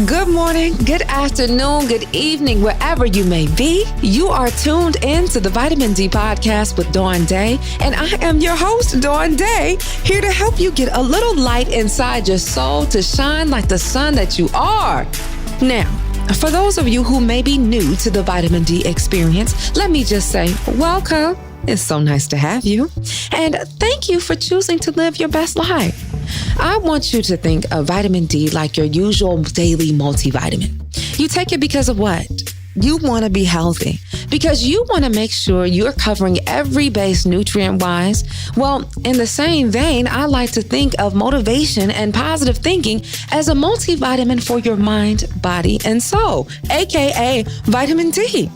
Good morning, good afternoon, good evening, wherever you may be. You are tuned in to the Vitamin D podcast with Dawn Dai, and I am your host, Dawn Dai, here to help you get a little light inside your soul to shine like the sun that you are. Now, for those of you who may be new to the Vitamin D experience, let me just say, welcome. It's so nice to have you. And thank you for choosing to live your best life. I want you to think of vitamin D like your usual daily multivitamin. You take it because of what? You want to be healthy, because you want to make sure you're covering every base nutrient-wise. Well, in the same vein, I like to think of motivation and positive thinking as a multivitamin for your mind, body, and soul, aka vitamin D.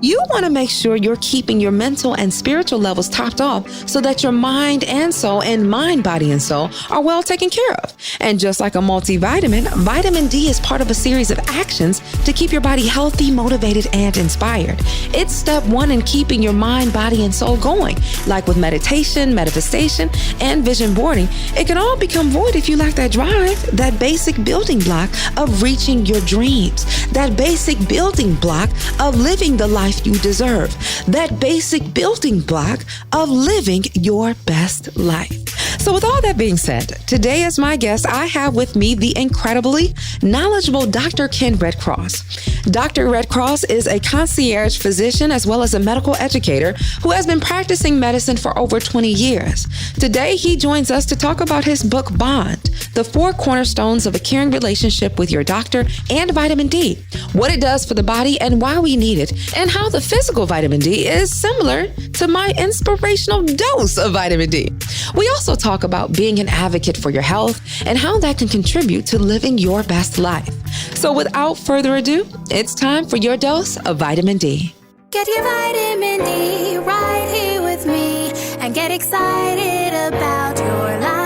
You want to make sure you're keeping your mental and spiritual levels topped off so that your mind and soul and mind, body, and soul are well taken care of. And just like a multivitamin, vitamin D is part of a series of actions to keep your body healthy, motivated, and inspired. It's step one in keeping your mind, body, and soul going. Like with meditation, manifestation, and vision boarding, it can all become void if you lack that drive, that basic building block of reaching your dreams, that basic building block of living the life you deserve, that basic building block of living your best life. So with all that being said, today as my guest, I have with me the incredibly knowledgeable Dr. Ken Redcross. Dr. Redcross is a concierge physician as well as a medical educator who has been practicing medicine for over 20 years. Today, he joins us to talk about his book, Bond, the 4 cornerstones of a caring relationship with your doctor and vitamin D, what it does for the body and why we need it, and how the physical vitamin D is similar to my inspirational dose of vitamin D. We also talk about being an advocate for your health and how that can contribute to living your best life. So without further ado, it's time for your dose of vitamin D. Get your vitamin D right here with me and get excited about your life.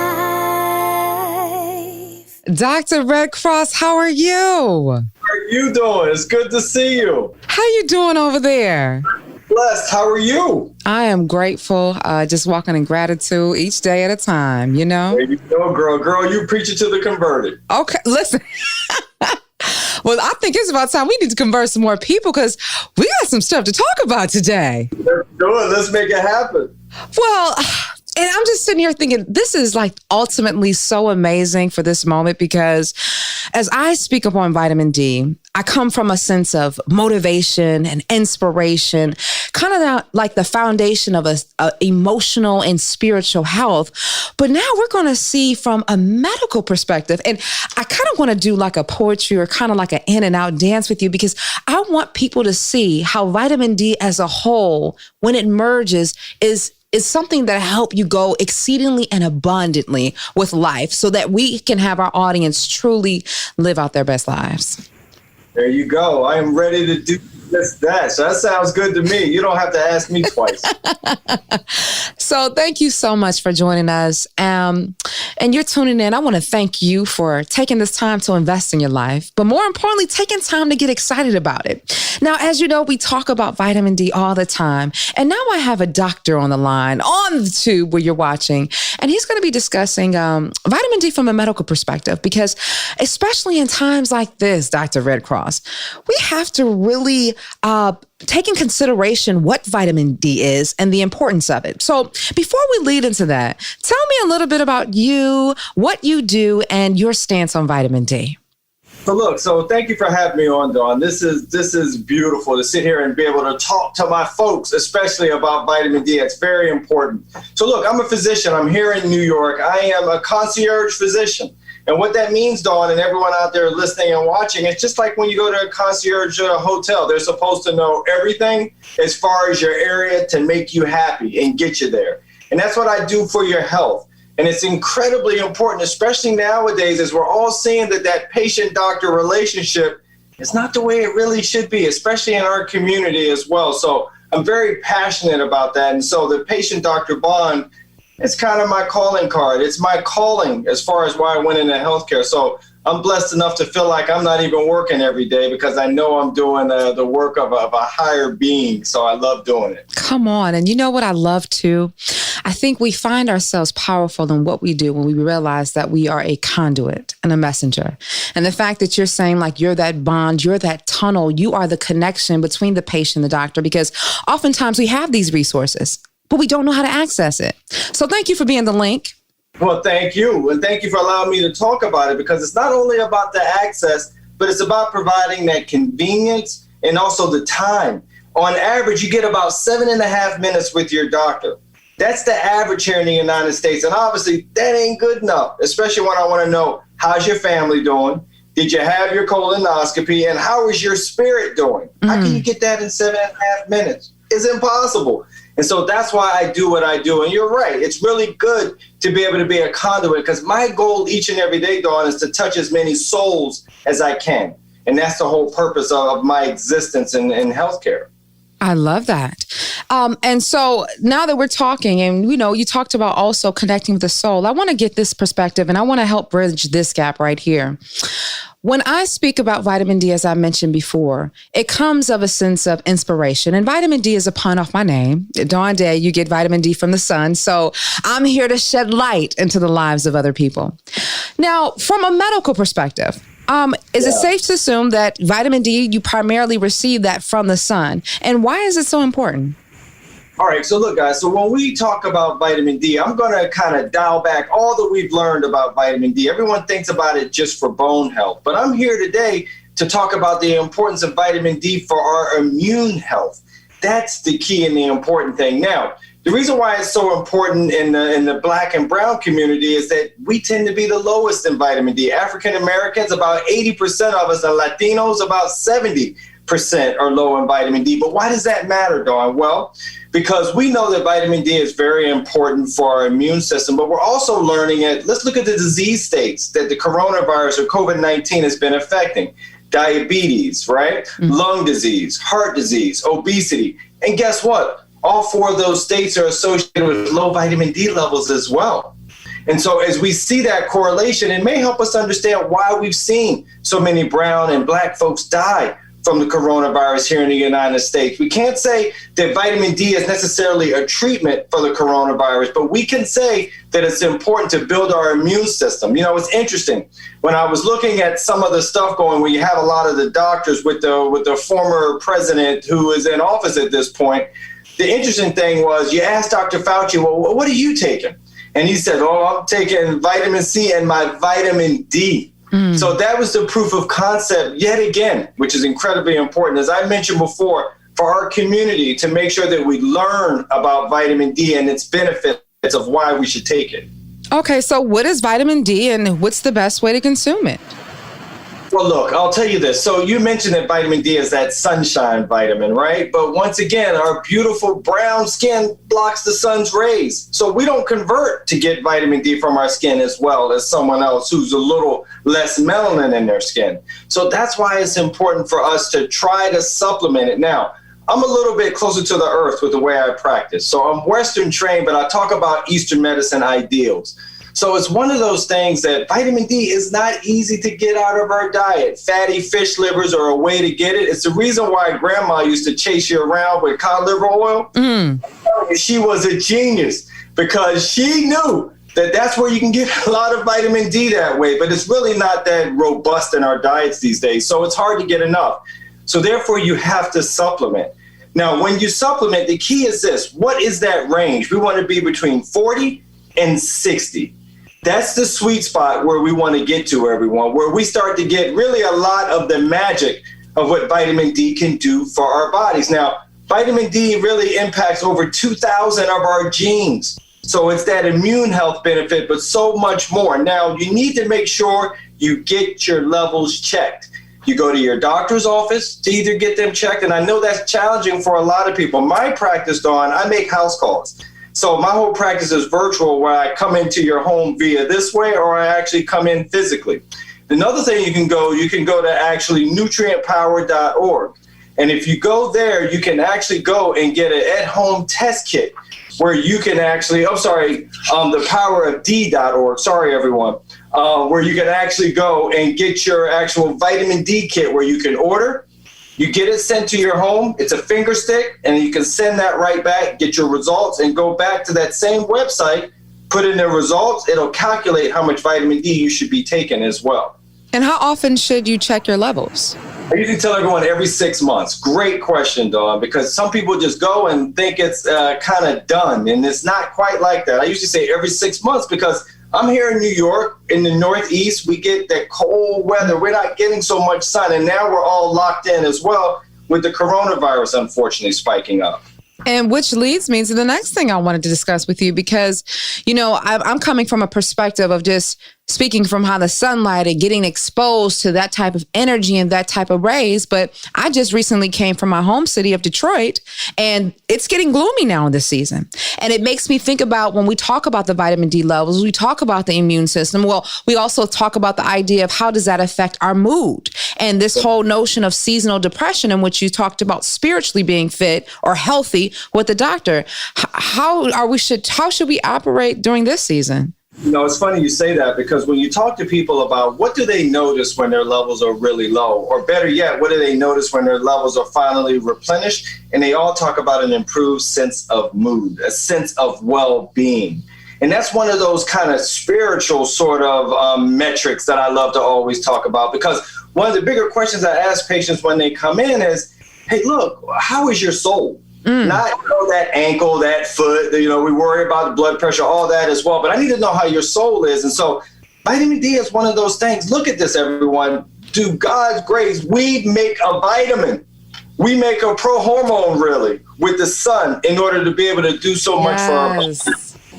Dr. Redcross, how are you? How are you doing? It's good to see you. How you doing over there? Blessed. How are you? I am grateful, just walking in gratitude each day at a time, you know? There you go, girl. Girl, you preach it to the converted. Okay, listen. Well, I think it's about time we need to convert some more people because we got some stuff to talk about today. Let's do it. Let's make it happen. Well, and I'm just sitting here thinking, this is like ultimately so amazing for this moment because as I speak upon vitamin D, I come from a sense of motivation and inspiration, kind of like the foundation of a emotional and spiritual health. But now we're going to see from a medical perspective. And I kind of want to do like a poetry or kind of like an in and out dance with you because I want people to see how vitamin D as a whole, when it merges, is something that help you go exceedingly and abundantly with life so that we can have our audience truly live out their best lives. There you go. I am ready to do just that. So that sounds good to me. You don't have to ask me twice. So thank you so much for joining us. And you're tuning in. I want to thank you for taking this time to invest in your life, but more importantly, taking time to get excited about it. Now, as you know, we talk about vitamin D all the time. And now I have a doctor on the line on the tube where you're watching, and he's going to be discussing vitamin D from a medical perspective, because especially in times like this, Dr. Redcross, we have to really take in consideration what vitamin D is and the importance of it. So before we lead into that, tell me a little bit about you, what you do, and your stance on vitamin D. So thank you for having me on, Dawn. This is beautiful to sit here and be able to talk to my folks, especially about vitamin D. It's very important. So look, I'm a physician. I'm here in New York. I am a concierge physician. And what that means, Dawn, and everyone out there listening and watching, it's just like when you go to a concierge hotel. They're supposed to know everything as far as your area to make you happy and get you there. And that's what I do for your health. And it's incredibly important, especially nowadays, as we're all seeing that patient-doctor relationship is not the way it really should be, especially in our community as well. So I'm very passionate about that. And so the patient-doctor bond, it's kind of my calling card. It's my calling as far as why I went into healthcare. So I'm blessed enough to feel like I'm not even working every day because I know I'm doing the work of a higher being. So I love doing it. Come on. And you know what I love too? I think we find ourselves powerful in what we do when we realize that we are a conduit and a messenger. And the fact that you're saying like you're that bond, you're that tunnel, you are the connection between the patient and the doctor, because oftentimes we have these resources, but we don't know how to access it. So thank you for being the link. Well, thank you. And thank you for allowing me to talk about it, because it's not only about the access, but it's about providing that convenience and also the time. On average, you get about 7.5 minutes with your doctor. That's the average here in the United States. And obviously, that ain't good enough, especially when I want to know, how's your family doing? Did you have your colonoscopy? And how is your spirit doing? How can you get that in 7.5 minutes? It's impossible. And so that's why I do what I do. And you're right. It's really good to be able to be a conduit, because my goal each and every day, Dawn, is to touch as many souls as I can. And that's the whole purpose of my existence in healthcare. I love that. And so now that we're talking, and you talked about also connecting with the soul, I want to get this perspective and I want to help bridge this gap right here. When I speak about vitamin D, as I mentioned before, it comes of a sense of inspiration. And vitamin D is a pun off my name. Dawn Day, you get vitamin D from the sun. So I'm here to shed light into the lives of other people. Now, from a medical perspective, is it safe to assume that vitamin D, you primarily receive that from the sun? And why is it so important? All right. So look, guys, so when we talk about vitamin D, I'm going to kind of dial back all that we've learned about vitamin D. Everyone thinks about it just for bone health. But I'm here today to talk about the importance of vitamin D for our immune health. That's the key and the important thing. Now, the reason why it's so important in the Black and brown community is that we tend to be the lowest in vitamin D. African Americans, about 80% of us, and Latinos, about 70% are low in vitamin D. But why does that matter, Dawn? Well, because we know that vitamin D is very important for our immune system, but we're also learning it. Let's look at the disease states that the coronavirus or COVID-19 has been affecting. Diabetes, right? Lung disease, heart disease, obesity. And guess what? All 4 of those states are associated with low vitamin D levels as well. And so as we see that correlation, it may help us understand why we've seen so many brown and Black folks die from the coronavirus here in the United States. We can't say that vitamin D is necessarily a treatment for the coronavirus, but we can say that it's important to build our immune system. It's interesting. When I was looking at some of the stuff going, where you have a lot of the doctors with the former president who is in office at this point, the interesting thing was you asked Dr. Fauci, well, what are you taking? And he said, I'm taking vitamin C and my vitamin D. So that was the proof of concept yet again, which is incredibly important, as I mentioned before, for our community to make sure that we learn about vitamin D and its benefits of why we should take it. Okay, so what is vitamin D and what's the best way to consume it? Well, look, I'll tell you this. So you mentioned that vitamin D is that sunshine vitamin, right? But once again, our beautiful brown skin blocks the sun's rays. So we don't convert to get vitamin D from our skin as well as someone else who's a little less melanin in their skin. So that's why it's important for us to try to supplement it. Now, I'm a little bit closer to the earth with the way I practice. So I'm Western trained, but I talk about Eastern medicine ideals. So it's one of those things that vitamin D is not easy to get out of our diet. Fatty fish livers are a way to get it. It's the reason why grandma used to chase you around with cod liver oil. She was a genius because she knew that that's where you can get a lot of vitamin D that way, but it's really not that robust in our diets these days. So it's hard to get enough. So therefore you have to supplement. Now, when you supplement, the key is this. What is that range? We want to be between 40 and 60. That's the sweet spot where we want to get to, everyone, where we start to get really a lot of the magic of what vitamin D can do for our bodies. Now, vitamin D really impacts over 2,000 of our genes. So it's that immune health benefit, but so much more. Now, you need to make sure you get your levels checked. You go to your doctor's office to either get them checked, and I know that's challenging for a lot of people. My practice, Dawn, I make house calls. So my whole practice is virtual, where I come into your home via this way, or I actually come in physically. Another thing you can go to actually nutrientpower.org. And if you go there, you can actually go and get an at-home test kit. where you can actually, thepowerofd.org, sorry everyone, where you can actually go and get your actual vitamin D kit where you can order. You get it sent to your home. It's a finger stick, and you can send that right back, get your results, and go back to that same website, put in the results. It'll calculate how much vitamin D you should be taking as well. And how often should you check your levels? I usually tell everyone every 6 months. Great question, Dawn, because some people just go and think it's kind of done, and it's not quite like that. I usually say every 6 months because I'm here in New York, in the Northeast. We get that cold weather. We're not getting so much sun, and now we're all locked in as well with the coronavirus, unfortunately, spiking up. And which leads me to the next thing I wanted to discuss with you, because, I'm coming from a perspective of just speaking from how the sunlight and getting exposed to that type of energy and that type of rays. But I just recently came from my home city of Detroit, and it's getting gloomy now in this season. And it makes me think about when we talk about the vitamin D levels, we talk about the immune system. Well, we also talk about the idea of how does that affect our mood, and this whole notion of seasonal depression, in which you talked about spiritually being fit or healthy with the doctor. How should we operate during this season? It's funny you say that, because when you talk to people about what do they notice when their levels are really low, or better yet, what do they notice when their levels are finally replenished, and they all talk about an improved sense of mood, a sense of well-being. And that's one of those kind of spiritual sort of metrics that I love to always talk about, because one of the bigger questions I ask patients when they come in is, hey, look, how is your soul? Not that ankle, that foot, we worry about the blood pressure, all that as well. But I need to know how your soul is. And so vitamin D is one of those things. Look at this, everyone. Through God's grace, we make a vitamin. We make a pro-hormone, really, with the sun in order to be able to do so much for our body.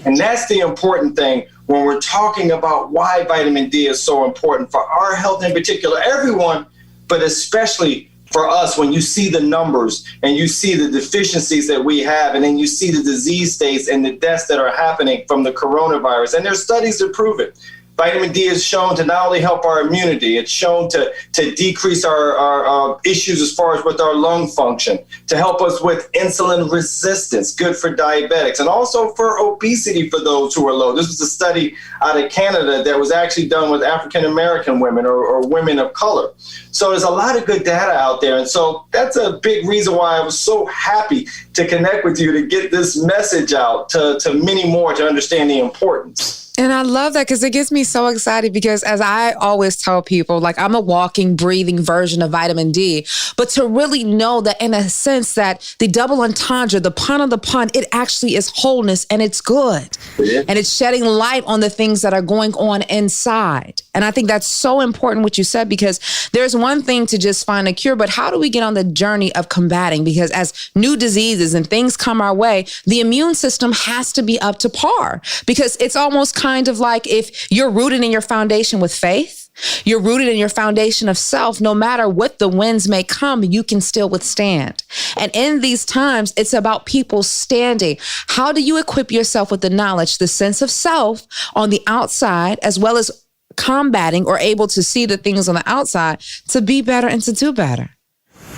And that's the important thing when we're talking about why vitamin D is so important for our health in particular, everyone, but especially for us, when you see the numbers and you see the deficiencies that we have, and then you see the disease states and the deaths that are happening from the coronavirus, and there's studies that prove it. Vitamin D is shown to not only help our immunity, it's shown to decrease our issues as far as with our lung function, to help us with insulin resistance, good for diabetics, and also for obesity for those who are low. This was a study out of Canada that was actually done with African-American women or women of color. So there's a lot of good data out there. And so that's a big reason why I was so happy to connect with you, to get this message out to many more to understand the importance. And I love that, because it gets me so excited, because as I always tell people, like, I'm a walking, breathing version of vitamin D, but to really know that in a sense that the double entendre, the pun on the pun, it actually is wholeness, and it's good. Yeah. And it's shedding light on the things that are going on inside. And I think that's so important what you said, because there's one thing to just find a cure, but how do we get on the journey of combating? Because as new diseases and things come our way, the immune system has to be up to par, because it's almost kind of like if you're rooted in your foundation with faith, you're rooted in your foundation of self, no matter what the winds may come, you can still withstand. And in these times, it's about people standing. How do you equip yourself with the knowledge, the sense of self on the outside, as well as combating or able to see the things on the outside to be better and to do better?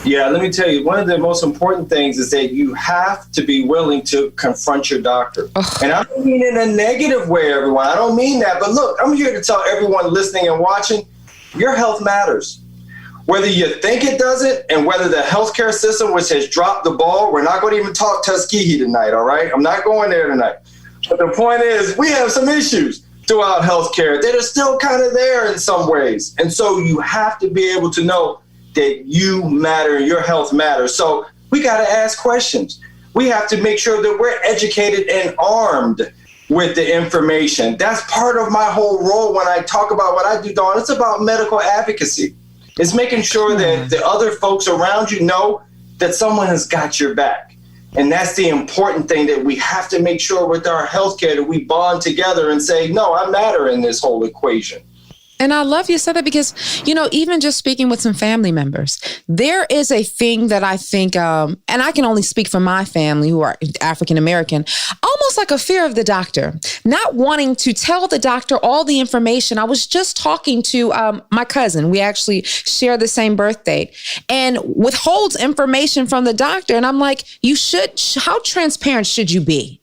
Yeah, let me tell you, one of the most important things is that you have to be willing to confront your doctor. Ugh. And I don't mean in a negative way, everyone. I don't mean that. But look, I'm here to tell everyone listening and watching, your health matters. Whether you think it doesn't, and whether the healthcare system, which has dropped the ball, we're not going to even talk Tuskegee tonight, all right? I'm not going there tonight. But the point is, we have some issues throughout healthcare that are still kind of there in some ways. And so you have to be able to know that you matter, your health matters. So we got to ask questions. We have to make sure that we're educated and armed with the information. That's part of my whole role when I talk about what I do, Dawn. It's about medical advocacy. It's making sure that the other folks around you know that someone has got your back. And that's the important thing, that we have to make sure with our healthcare that we bond together and say, no, I matter in this whole equation. And I love you said that, because, even just speaking with some family members, there is a thing that I think, and I can only speak for my family who are African-American, almost like a fear of the doctor, not wanting to tell the doctor all the information. I was just talking to my cousin. We actually share the same birthday, and withholds information from the doctor. And I'm like, how transparent should you be?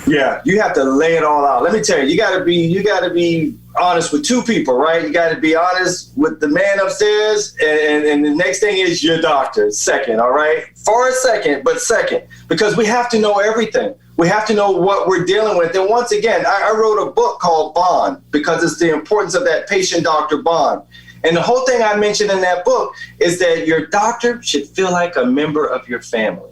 Yeah, you have to lay it all out. Let me tell you, you gotta be honest with two people, right? You gotta be honest with the man upstairs, and the next thing is your doctor, second, all right? For a second, but second, because we have to know everything. We have to know what we're dealing with. And once again, I wrote a book called Bond because it's the importance of that patient-doctor bond. And the whole thing I mentioned in that book is that your doctor should feel like a member of your family.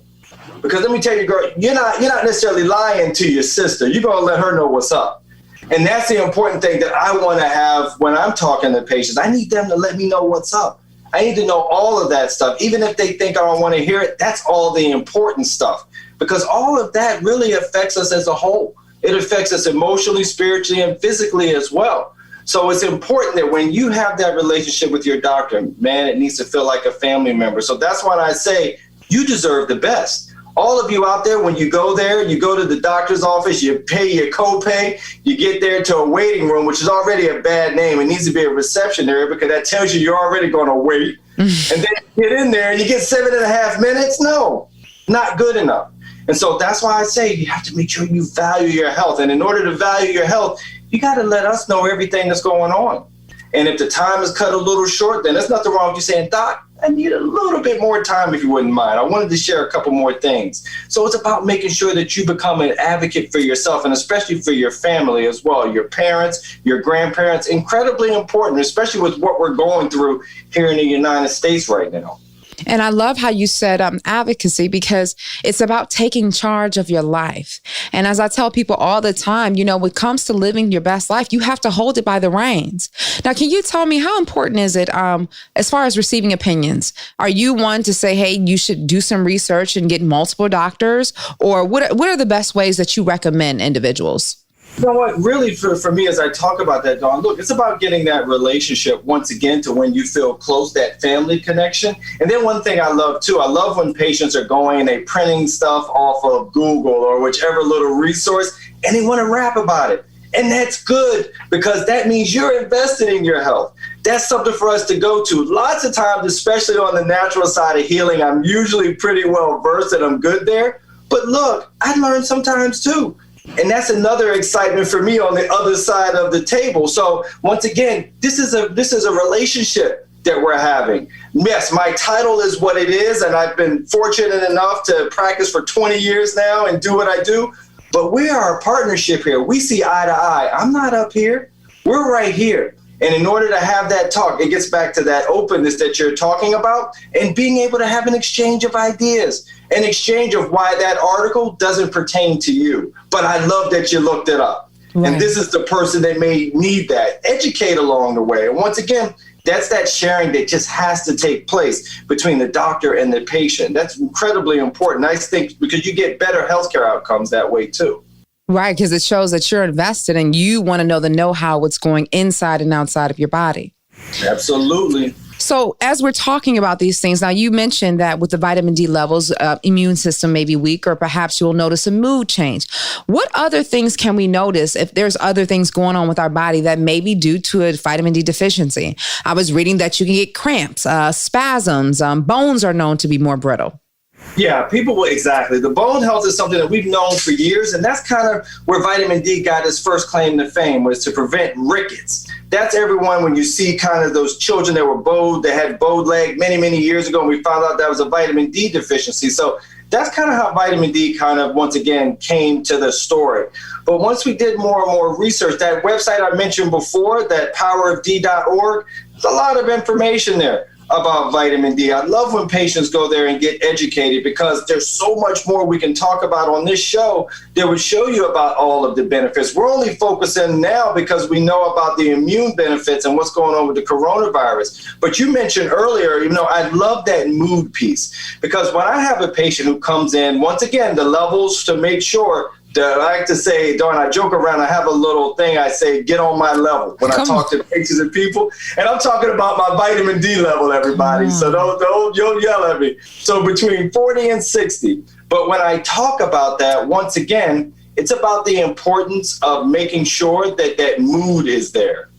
Because let me tell you, girl, you're not necessarily lying to your sister. You're going to let her know what's up. And that's the important thing that I want to have when I'm talking to patients. I need them to let me know what's up. I need to know all of that stuff. Even if they think I don't want to hear it, that's all the important stuff. Because all of that really affects us as a whole. It affects us emotionally, spiritually, and physically as well. So it's important that when you have that relationship with your doctor, man, it needs to feel like a family member. So that's why I say you deserve the best. All of you out there, when you go there, you go to the doctor's office, you pay your copay, you get there to a waiting room, which is already a bad name. It needs to be a reception area because that tells you you're already going to wait. And then you get in there and you get 7.5 minutes. No, not good enough. And so that's why I say you have to make sure you value your health. And in order to value your health, you got to let us know everything that's going on. And if the time is cut a little short, then there's nothing wrong with you saying, Doc, I need a little bit more time if you wouldn't mind. I wanted to share a couple more things. So it's about making sure that you become an advocate for yourself and especially for your family as well. Your parents, your grandparents, incredibly important, especially with what we're going through here in the United States right now. And I love how you said advocacy, because it's about taking charge of your life. And as I tell people all the time, when it comes to living your best life, you have to hold it by the reins. Now, can you tell me how important is it as far as receiving opinions? Are you one to say, hey, you should do some research and get multiple doctors? Or what are the best ways that you recommend individuals? You know what, really for me, as I talk about that, Dawn, look, it's about getting that relationship once again to when you feel close, that family connection. And then one thing I love too, I love when patients are going and they're printing stuff off of Google or whichever little resource, and they want to rap about it. And that's good because that means you're invested in your health. That's something for us to go to. Lots of times, especially on the natural side of healing, I'm usually pretty well versed and I'm good there. But look, I learn sometimes too. And that's another excitement for me on the other side of the table. So once again, this is a relationship that we're having. Yes, my title is what it is, and I've been fortunate enough to practice for 20 years now and do what I do. But we are a partnership here. We see eye to eye. I'm not up here. We're right here. And in order to have that talk, it gets back to that openness that you're talking about and being able to have an exchange of ideas, an exchange of why that article doesn't pertain to you. But I love that you looked it up. Right. And this is the person that may need that. Educate along the way. And once again, that's that sharing that just has to take place between the doctor and the patient. That's incredibly important. I think because you get better healthcare outcomes that way too. Right, because it shows that you're invested and you want to know the know-how, what's going inside and outside of your body. Absolutely. So as we're talking about these things, now you mentioned that with the vitamin D levels, immune system may be weak, or perhaps you'll notice a mood change. What other things can we notice if there's other things going on with our body that may be due to a vitamin D deficiency? I was reading that you can get cramps, spasms, bones are known to be more brittle. Yeah, people will, exactly. The bone health is something that we've known for years, and that's kind of where vitamin D got its first claim to fame, was to prevent rickets. That's everyone when you see kind of those children that were bowed, that had bowed leg many, many years ago, and we found out that was a vitamin D deficiency. So that's kind of how vitamin D kind of, once again, came to the story. But once we did more and more research, that website I mentioned before, that powerofd.org, there's a lot of information there about vitamin D. I love when patients go there and get educated because there's so much more we can talk about on this show that would show you about all of the benefits. We're only focusing now because we know about the immune benefits and what's going on with the coronavirus. But you mentioned earlier, I love that mood piece because when I have a patient who comes in, once again, the levels to make sure I like to say, Dawn, I joke around. I have a little thing I say, get on my level when I talk to patients and people. And I'm talking about my vitamin D level, everybody. So don't yell at me. So between 40 and 60. But when I talk about that, once again, it's about the importance of making sure that that mood is there,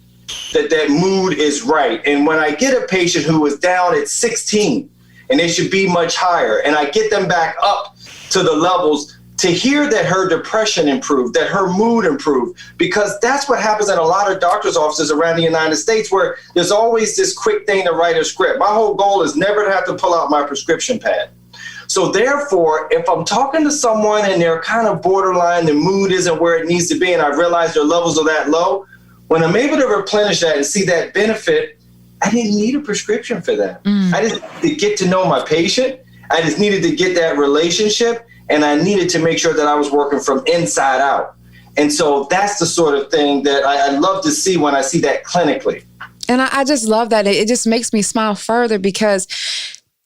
that mood is right. And when I get a patient who is down at 16 and they should be much higher, and I get them back up to the levels, to hear that her depression improved, that her mood improved, because that's what happens in a lot of doctor's offices around the United States, where there's always this quick thing to write a script. My whole goal is never to have to pull out my prescription pad. So therefore, if I'm talking to someone and they're kind of borderline, the mood isn't where it needs to be, and I realize their levels are that low, when I'm able to replenish that and see that benefit, I didn't need a prescription for that. I just needed to get to know my patient. I just needed to get that relationship, and I needed to make sure that I was working from inside out. And so that's the sort of thing that I love to see when I see that clinically. And I just love that. It just makes me smile further, because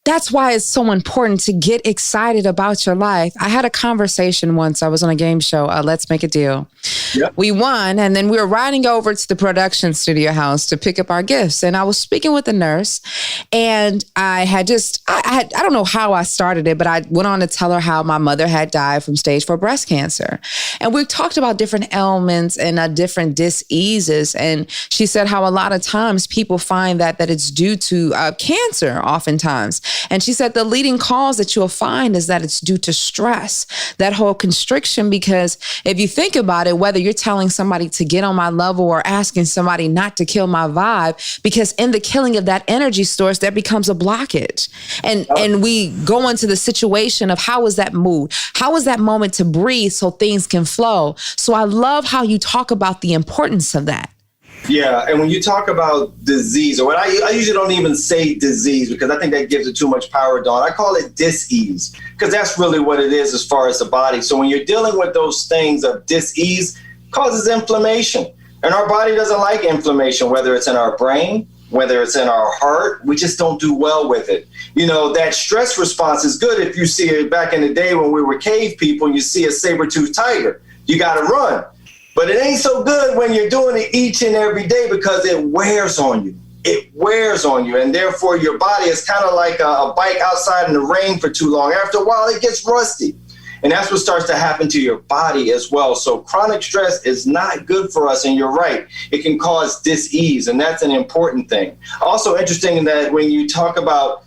that's why it's so important to get excited about your life. I had a conversation once. I was on a game show, Let's Make a Deal. Yep. We won, and then we were riding over to the production studio house to pick up our gifts. And I was speaking with the nurse, and I don't know how I started it, but I went on to tell her how my mother had died from stage 4 breast cancer. And we talked about different ailments and different diseases. And she said how a lot of times people find that it's due to cancer oftentimes. And she said the leading cause that you'll find is that it's due to stress, that whole constriction, because if you think about it, whether you're telling somebody to get on my level or asking somebody not to kill my vibe, because in the killing of that energy source, there becomes a blockage. And we go into the situation of how is that mood? How is that moment to breathe so things can flow? So I love how you talk about the importance of that. Yeah, and when you talk about disease, or what I usually don't even say disease, because I think that gives it too much power, Dawn. I call it dis-ease, because that's really what it is as far as the body. So when you're dealing with those things of dis-ease, causes inflammation. And our body doesn't like inflammation, whether it's in our brain, whether it's in our heart. We just don't do well with it. You know, that stress response is good if you see it back in the day when we were cave people and you see a saber-toothed tiger. You got to run. But it ain't so good when you're doing it each and every day, because it wears on you. It wears on you. And therefore, your body is kind of like a bike outside in the rain for too long. After a while, it gets rusty. And that's what starts to happen to your body as well. So chronic stress is not good for us. And you're right. It can cause dis-ease. And that's an important thing. Also interesting that when you talk about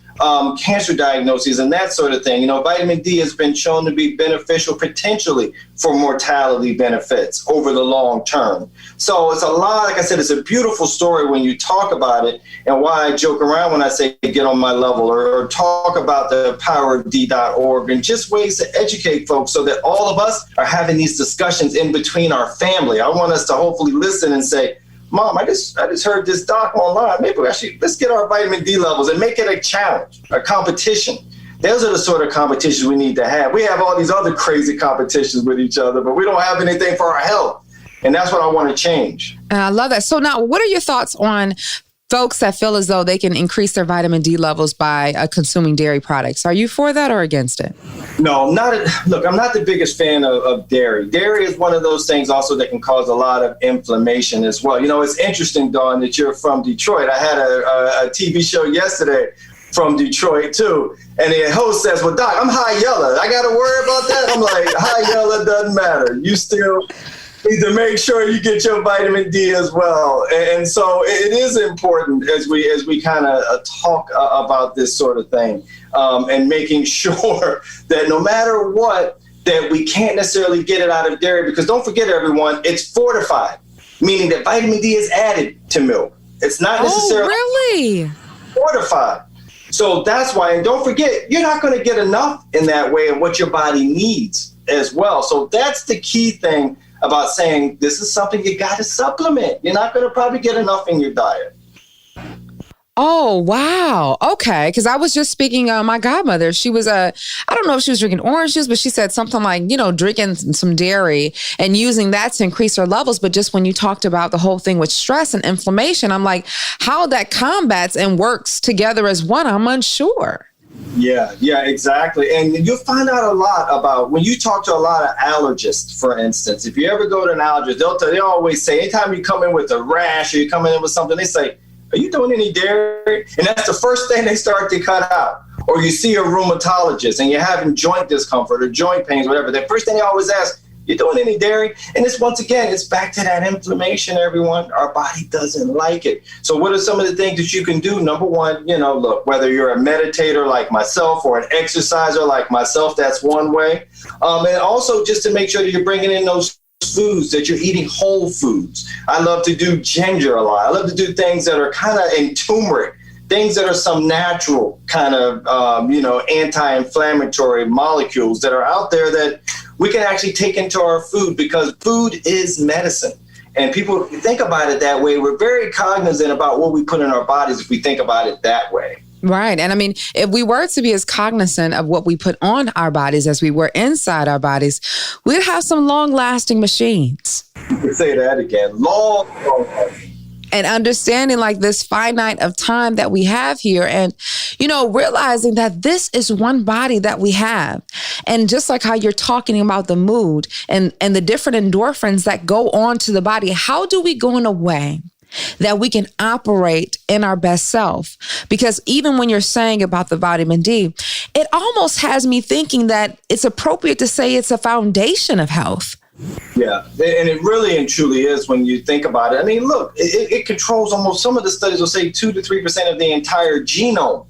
cancer diagnoses and that sort of thing, you know, vitamin D has been shown to be beneficial potentially for mortality benefits over the long term. So it's a lot, like I said, it's a beautiful story when you talk about it, and why I joke around when I say get on my level, or talk about the power of D.org, and just ways to educate folks so that all of us are having these discussions in between our family. I want us to hopefully listen and say, Mom, I just heard this doc online. Maybe let's get our vitamin D levels and make it a challenge, a competition. Those are the sort of competitions we need to have. We have all these other crazy competitions with each other, but we don't have anything for our health. And that's what I want to change. And I love that. So now, what are your thoughts on folks that feel as though they can increase their vitamin D levels by consuming dairy products? Are you for that or against it? No, look, I'm not the biggest fan of dairy. Dairy is one of those things also that can cause a lot of inflammation as well. You know, it's interesting, Dawn, that you're from Detroit. I had a TV show yesterday from Detroit too. And the host says, well, Doc, I'm high yellow. I got to worry about that? I'm like, high yellow doesn't matter. You still need to make sure you get your vitamin D as well. And so it is important as we kind of talk about this sort of thing, and making sure that no matter what, that we can't necessarily get it out of dairy, because don't forget, everyone, it's fortified, meaning that vitamin D is added to milk. It's not necessarily fortified. So that's why, and don't forget, you're not going to get enough in that way of what your body needs as well. So that's the key thing about saying this is something you got to supplement. You're not going to probably get enough in your diet. Oh, wow. Okay. Because I was just speaking, my godmother, she was, I don't know if she was drinking orange juice, but she said something like, you know, drinking some dairy and using that to increase her levels. But just when you talked about the whole thing with stress and inflammation, I'm like, how that combats and works together as one, I'm unsure. Yeah, exactly. And you'll find out a lot about when you talk to a lot of allergists, for instance. If you ever go to an allergist, they always say, anytime you come in with a rash or you come in with something, they say, are you doing any dairy? And that's the first thing they start to cut out. Or you see a rheumatologist and you're having joint discomfort or joint pains, whatever. The first thing they always ask, You doing any dairy? And it's, once again, it's back to that inflammation, everyone. Our body doesn't like it. So what are some of the things that you can do? Number one, look, whether you're a meditator like myself or an exerciser like myself, that's one way. And also just to make sure that you're bringing in those foods, that you're eating whole foods. I love to do ginger a lot. I love to do things that are kind of in turmeric, things that are some natural kind of, anti-inflammatory molecules that are out there that we can actually take into our food, because food is medicine. And people think about it that way. We're very cognizant about what we put in our bodies if we think about it that way. Right. And I mean, if we were to be as cognizant of what we put on our bodies as we were inside our bodies, we'd have some long-lasting machines. You can say that again. Long. And understanding like this finite of time that we have here, and, realizing that this is one body that we have. And just like how you're talking about the mood and the different endorphins that go on to the body, how do we go in a way that we can operate in our best self? Because even when you're saying about the vitamin D, it almost has me thinking that it's appropriate to say it's a foundation of health. Yeah, and it really and truly is when you think about it. I mean, look, it controls almost, some of the studies will say 2 to 3% of the entire genome.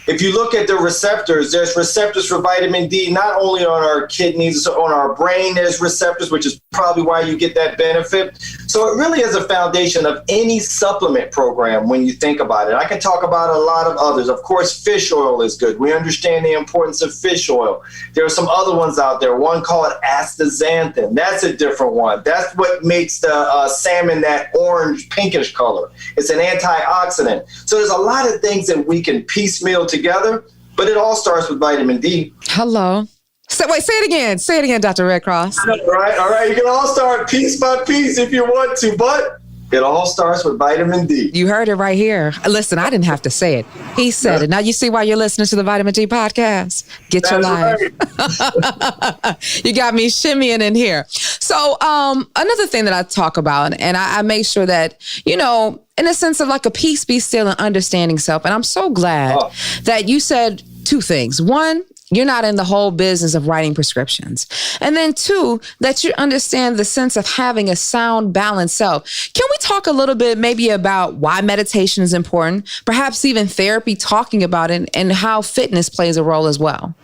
If you look at the receptors, there's receptors for vitamin D, not only on our kidneys, so on our brain, there's receptors, which is probably why you get that benefit. So it really is a foundation of any supplement program when you think about it. I can talk about a lot of others. Of course, fish oil is good. We understand the importance of fish oil. There are some other ones out there, one called astaxanthin. That's a different one. That's what makes the salmon that orange pinkish color. It's an antioxidant. So there's a lot of things that we can piecemeal together, but it all starts with vitamin D. Hello. So, wait, say it again. Say it again, Dr. Redcross. All right. You can all start piece by piece if you want to, but it all starts with vitamin D. You heard it right here. Listen, I didn't have to say it. He said it. Now you see why you're listening to the Vitamin D podcast. Get your life. Right. You got me shimmying in here. So another thing that I talk about, and I make sure that, in a sense of like a peace, be still, and understanding self. And I'm so glad that you said two things. One, you're not in the whole business of writing prescriptions. And then two, that you understand the sense of having a sound, balanced self. Can we talk a little bit maybe about why meditation is important, perhaps even therapy, talking about it, and how fitness plays a role as well?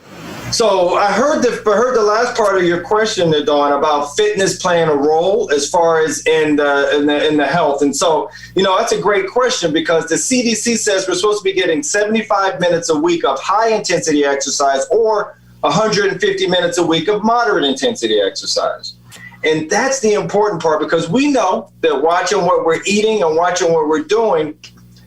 So I heard the last part of your question there, Dawn, about fitness playing a role as far as in the health. And so, that's a great question, because the CDC says we're supposed to be getting 75 minutes a week of high intensity exercise or 150 minutes a week of moderate intensity exercise. And that's the important part, because we know that watching what we're eating and watching what we're doing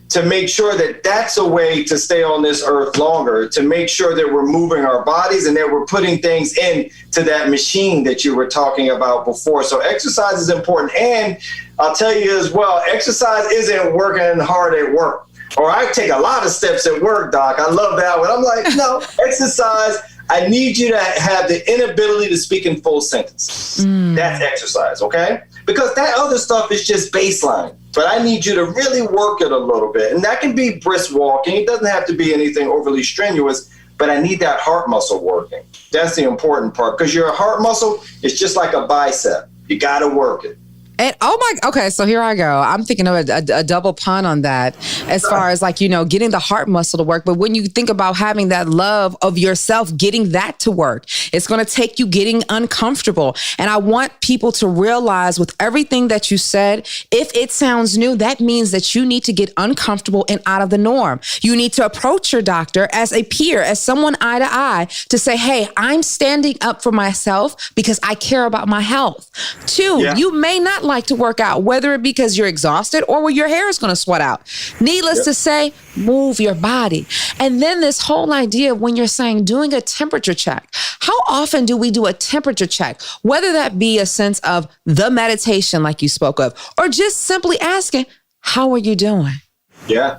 to make sure that that's a way to stay on this earth longer, to make sure that we're moving our bodies and that we're putting things into that machine that you were talking about before. So exercise is important. And I'll tell you as well, exercise isn't working hard at work. Or I take a lot of steps at work, Doc. I love that one. I'm like, no, exercise, I need you to have the inability to speak in full sentences. That's exercise, okay? Because that other stuff is just baseline. But I need you to really work it a little bit. And that can be brisk walking. It doesn't have to be anything overly strenuous, but I need that heart muscle working. That's the important part, because your heart muscle is just like a bicep. You got to work it. And okay, so here I go. I'm thinking of a double pun on that, as far as getting the heart muscle to work. But when you think about having that love of yourself, getting that to work, it's going to take you getting uncomfortable. And I want people to realize with everything that you said, if it sounds new, that means that you need to get uncomfortable and out of the norm. You need to approach your doctor as a peer, as someone eye to eye, to say, hey, I'm standing up for myself because I care about my health. Two, you may not like to work out, whether it be because you're exhausted or where your hair is going to sweat out. Needless to say, move your body. And then this whole idea of when you're saying doing a temperature check, how often do we do a temperature check? Whether that be a sense of the meditation like you spoke of, or just simply asking, how are you doing? Yeah.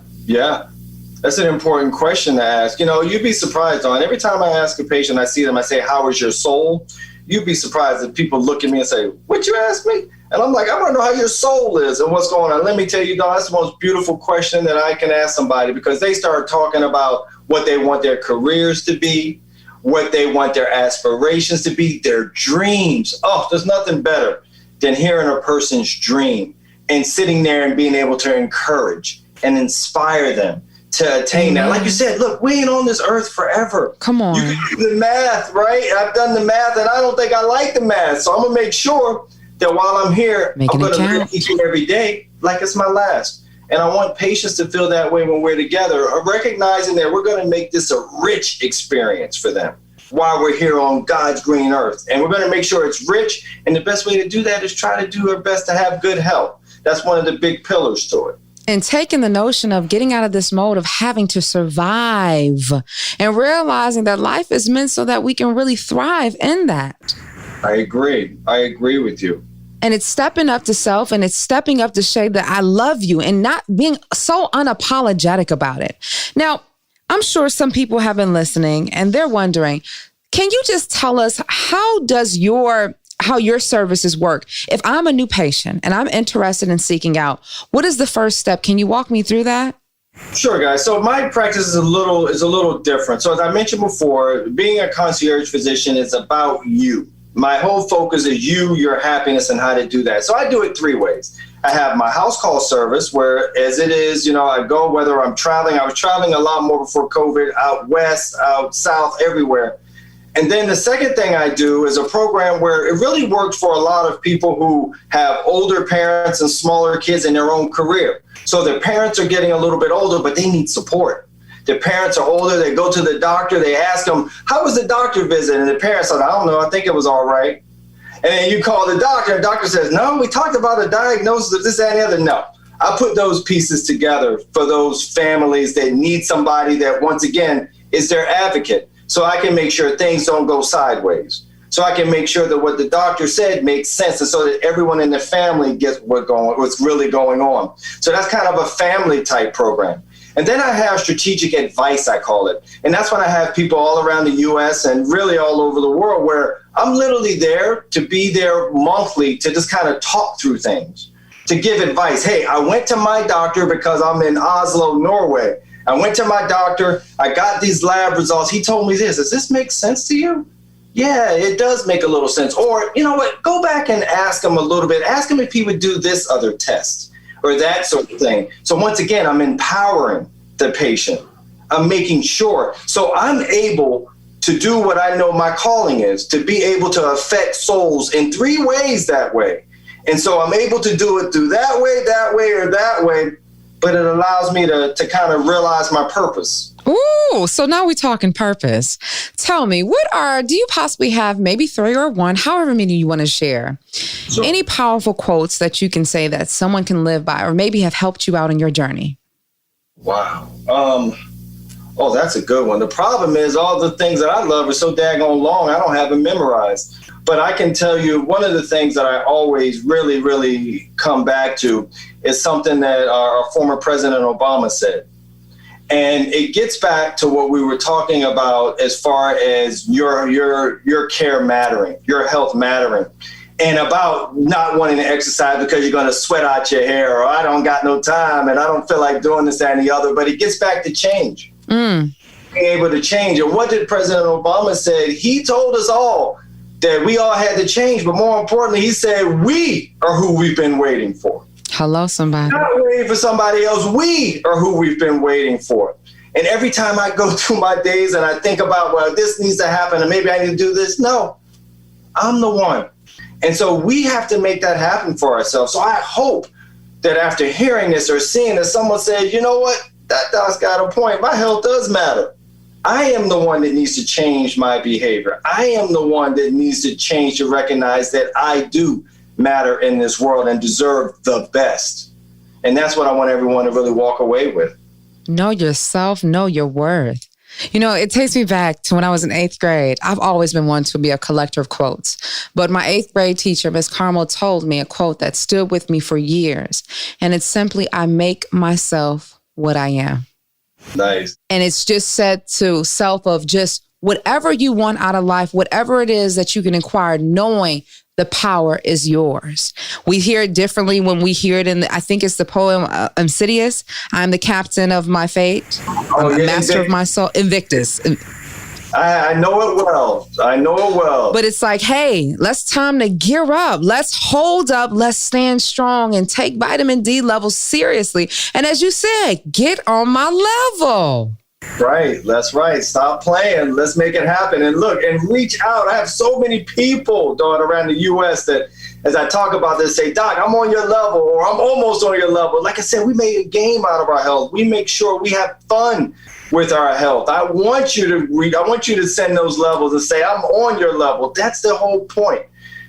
That's an important question to ask. You'd be surprised, Dawn. Every time I ask a patient, I see them, I say, how is your soul? You'd be surprised if people look at me and say, what you ask me? And I'm like, I want to know how your soul is and what's going on. Let me tell you, Dawn, that's the most beautiful question that I can ask somebody, because they start talking about what they want their careers to be, what they want their aspirations to be, their dreams. Oh, there's nothing better than hearing a person's dream and sitting there and being able to encourage and inspire them to attain that. Like you said, look, we ain't on this earth forever. Come on. You can do the math, right? I've done the math, and I don't think I like the math. So I'm going to make sure that while I'm here, I'm going to live each and every day like it's my last. And I want patients to feel that way when we're together, recognizing that we're going to make this a rich experience for them while we're here on God's green earth. And we're going to make sure it's rich. And the best way to do that is try to do our best to have good health. That's one of the big pillars to it. And taking the notion of getting out of this mode of having to survive and realizing that life is meant so that we can really thrive in that. I agree. I agree with you. And it's stepping up to self, and it's stepping up to say that I love you and not being so unapologetic about it. Now, I'm sure some people have been listening and they're wondering, can you just tell us how your services work? If I'm a new patient and I'm interested in seeking out, what is the first step? Can you walk me through that? Sure, guys. So my practice is a little different. So as I mentioned before, being a concierge physician is about you. My whole focus is you, your happiness, and how to do that. So I do it 3 ways. I have my house call service where, as it is, I go whether I'm traveling. I was traveling a lot more before COVID, out west, out south, everywhere. And then the second thing I do is a program where it really works for a lot of people who have older parents and smaller kids in their own career. So their parents are getting a little bit older, but they need support. Their parents are older. They go to the doctor. They ask them, how was the doctor visit? And the parents said, I don't know. I think it was all right. And then you call the doctor, and the doctor says, no, we talked about a diagnosis of this, that, and the other. No, I put those pieces together for those families that need somebody that, once again, is their advocate. So I can make sure things don't go sideways. So I can make sure that what the doctor said makes sense, and so that everyone in the family gets what's really going on. So that's kind of a family type program. And then I have strategic advice, I call it. And that's when I have people all around the U.S. and really all over the world where I'm literally there to be there monthly to just kind of talk through things, to give advice. Hey, I went to my doctor because I'm in Oslo, Norway. I went to my doctor. I got these lab results. He told me this. Does this make sense to you? Yeah, it does make a little sense. Or, you know what? Go back and ask him a little bit. Ask him if he would do this other test or that sort of thing. So once again, I'm empowering the patient. I'm making sure. So I'm able to do what I know my calling is, to be able to affect souls in 3 ways that way. And so I'm able to do it through that way, or that way, but it allows me to kind of realize my purpose. Ooh, so now we're talking purpose. Tell me, do you possibly have maybe 3 or 1, however many you want to share? Sure. Any powerful quotes that you can say that someone can live by or maybe have helped you out in your journey? Wow. Oh, that's a good one. The problem is all the things that I love are so daggone long, I don't have them memorized. But I can tell you one of the things that I always really, really come back to is something that our former President Obama said. And it gets back to what we were talking about as far as your care mattering, your health mattering, and about not wanting to exercise because you're going to sweat out your hair, or I don't got no time and I don't feel like doing this, that, and the other. But it gets back to change, being able to change. And what did President Obama say? He told us all that we all had to change, but more importantly, he said we are who we've been waiting for. Hello, somebody. Not waiting for somebody else. We are who we've been waiting for. And every time I go through my days and I think about, well, this needs to happen and maybe I need to do this. No, I'm the one. And so we have to make that happen for ourselves. So I hope that after hearing this or seeing this, someone says, you know what? That doc's got a point. My health does matter. I am the one that needs to change my behavior. I am the one that needs to change to recognize that I do matter in this world and deserve the best. And that's what I want everyone to really walk away with. Know yourself, know your worth. You know, it takes me back to when I was in 8th grade. I've always been one to be a collector of quotes. But my 8th grade teacher, Miss Carmel, told me a quote that stood with me for years. And it's simply, I make myself what I am. Nice. And it's just said to self of just whatever you want out of life, whatever it is that you can acquire, knowing the power is yours. We hear it differently when we hear it in, I think it's the poem Insidious. I'm the captain of my fate. I'm the master of my soul. Invictus. I know it well. I know it well. But it's like, hey, let's time to gear up. Let's hold up. Let's stand strong and take vitamin D levels seriously. And as you said, get on my level. Right. That's right. Stop playing. Let's make it happen. And look, and reach out. I have so many people, Dawn, around the U.S. that as I talk about this, say, Doc, I'm on your level, or I'm almost on your level. Like I said, we made a game out of our health. We make sure we have fun with our health. I want you to send those levels and say, I'm on your level. That's the whole point,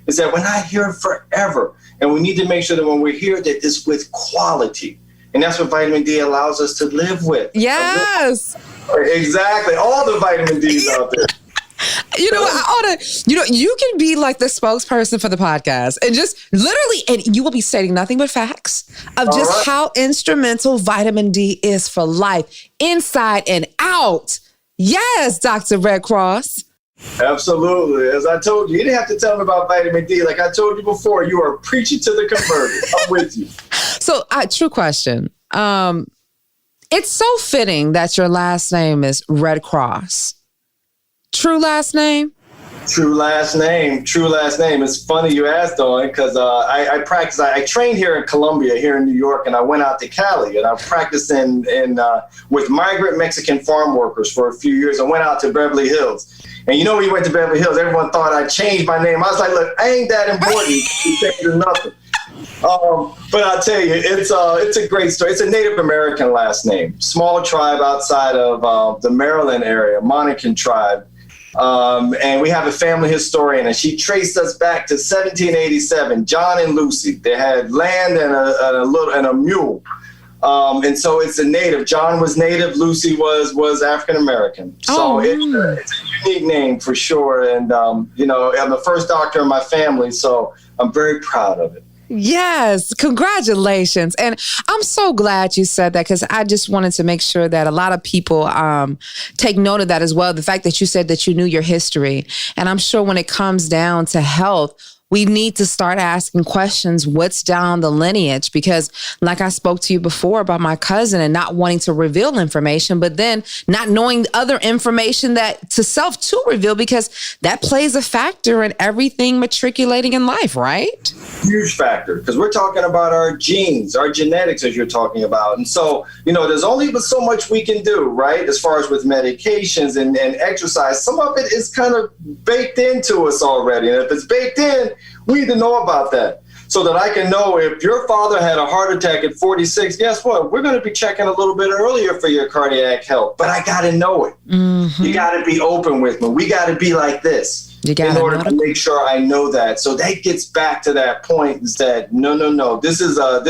is that we're not here forever. And we need to make sure that when we're here, that it's with quality. And that's what vitamin D allows us to live with. Yes. Exactly. All the vitamin D's out there. You know, you can be like the spokesperson for the podcast and just literally, and you will be stating nothing but facts of just how instrumental vitamin D is for life, inside and out. Yes, Dr. Redcross. Absolutely. As I told you, you didn't have to tell me about vitamin D. Like I told you before, you are preaching to the converted. I'm with you. So, true question. It's so fitting that your last name is Redcross. True last name? True last name. True last name. It's funny you asked, Dawn, because I practiced. I trained here in Colombia, here in New York, and I went out to Cali, and I practiced with migrant Mexican farm workers for a few years. I went out to Beverly Hills. And you know, when you went to Beverly Hills, everyone thought I changed my name. I was like, look, I ain't that important. You changed nothing. But I'll tell you, it's a great story. It's a Native American last name. Small tribe outside of the Maryland area, Monacan tribe. And we have a family historian, and she traced us back to 1787. John and Lucy. They had land and a mule. And so it's a native. John was native. Lucy was African American. So it's a unique name for sure. And I'm the first doctor in my family, so I'm very proud of it. Yes, congratulations. And I'm so glad you said that, because I just wanted to make sure that a lot of people take note of that as well. The fact that you said that you knew your history. And I'm sure when it comes down to health, we need to start asking questions, what's down the lineage? Because like I spoke to you before about my cousin and not wanting to reveal information, but then not knowing other information that to reveal, because that plays a factor in everything matriculating in life, right? Huge factor, because we're talking about our genes, our genetics, as you're talking about. And so, there's only but so much we can do, right? As far as with medications and exercise, some of it is kind of baked into us already. And if it's baked in, we need to know about that so that I can know if your father had a heart attack at 46, guess what? We're going to be checking a little bit earlier for your cardiac health, but I got to know it. Mm-hmm. You got to be open with me. We got to be like this in order to make sure I know that. So that gets back to that point, is that no. This is a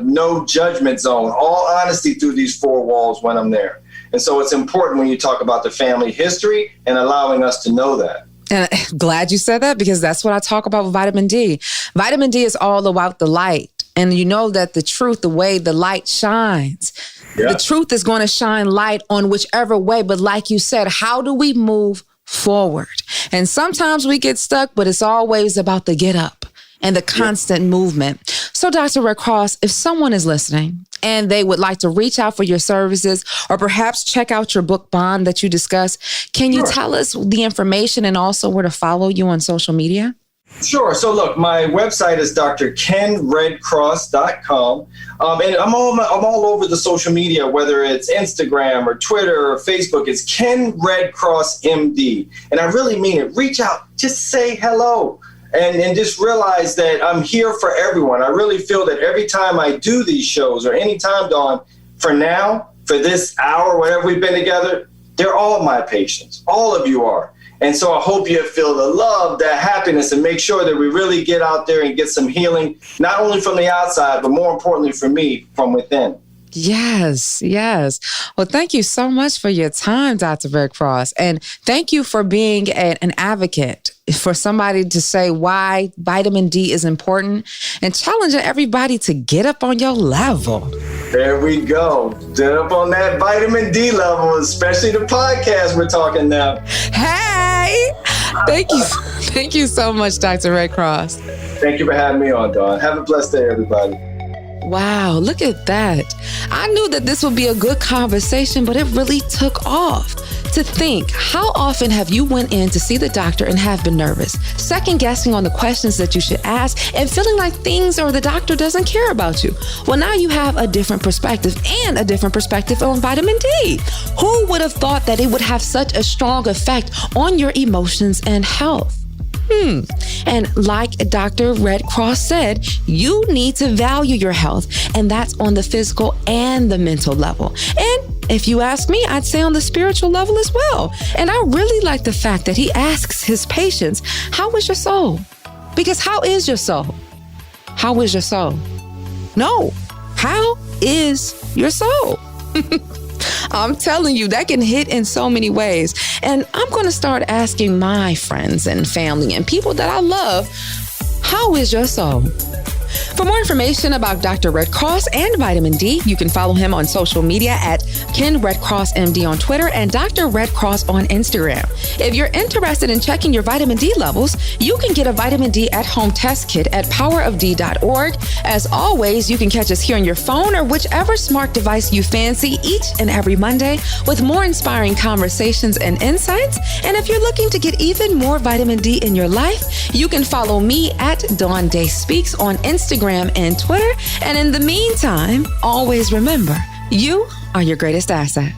no judgment zone. All honesty through these four walls when I'm there. And so it's important when you talk about the family history and allowing us to know that. And I'm glad you said that, because that's what I talk about with vitamin D. Vitamin D is all about the light. And you know that the truth, the way the light shines, the truth is going to shine light on whichever way. But like you said, how do we move forward? And sometimes we get stuck, but it's always about the get up and the constant movement. So Dr. Redcross, if someone is listening and they would like to reach out for your services or perhaps check out your book Bond that you discussed, can you tell us the information and also where to follow you on social media? Sure. So look, my website is drkenredcross.com. And I'm all over the social media, whether it's Instagram or Twitter or Facebook. It's Ken Redcross MD. And I really mean it. Reach out. Just say hello. And just realize that I'm here for everyone. I really feel that every time I do these shows, or any time, Dawn, for now, for this hour, whatever we've been together, they're all my patients. All of you are. And so I hope you feel the love, that happiness, and make sure that we really get out there and get some healing, not only from the outside, but more importantly for me, from within. Yes. Well, thank you so much for your time, Dr. Redcross. And thank you for being an advocate for somebody to say why vitamin D is important and challenging everybody to get up on your level. There we go. Get up on that vitamin D level, especially the podcast we're talking now. Hey, thank you. Thank you so much, Dr. Redcross. Thank you for having me on, Dawn. Have a blessed day, everybody. Wow, look at that. I knew that this would be a good conversation, but it really took off. to think, how often have you went in to see the doctor and have been nervous, second guessing on the questions that you should ask, and feeling like things or the doctor doesn't care about you? Well, now you have a different perspective and a different perspective on vitamin D. Who would have thought that it would have such a strong effect on your emotions and health? And like Dr. Redcross said, you need to value your health, and that's on the physical and the mental level. And if you ask me, I'd say on the spiritual level as well. And I really like the fact that he asks his patients, how is your soul? Because how is your soul? How is your soul? No, how is your soul? I'm telling you, that can hit in so many ways. And I'm going to start asking my friends and family and people that I love, how is your soul? For more information about Dr. Redcross and vitamin D, you can follow him on social media at 𝘍𝘪𝘵𝑀D on Twitter and Dr. Redcross on Instagram. If you're interested in checking your vitamin D levels, you can get a vitamin D at-home test kit at powerofd.org. As always, you can catch us here on your phone or whichever smart device you fancy each and every Monday with more inspiring conversations and insights. And if you're looking to get even more vitamin D in your life, you can follow me at Dawn Dai Speaks on Instagram and Twitter. And in the meantime, always remember, you are your greatest asset.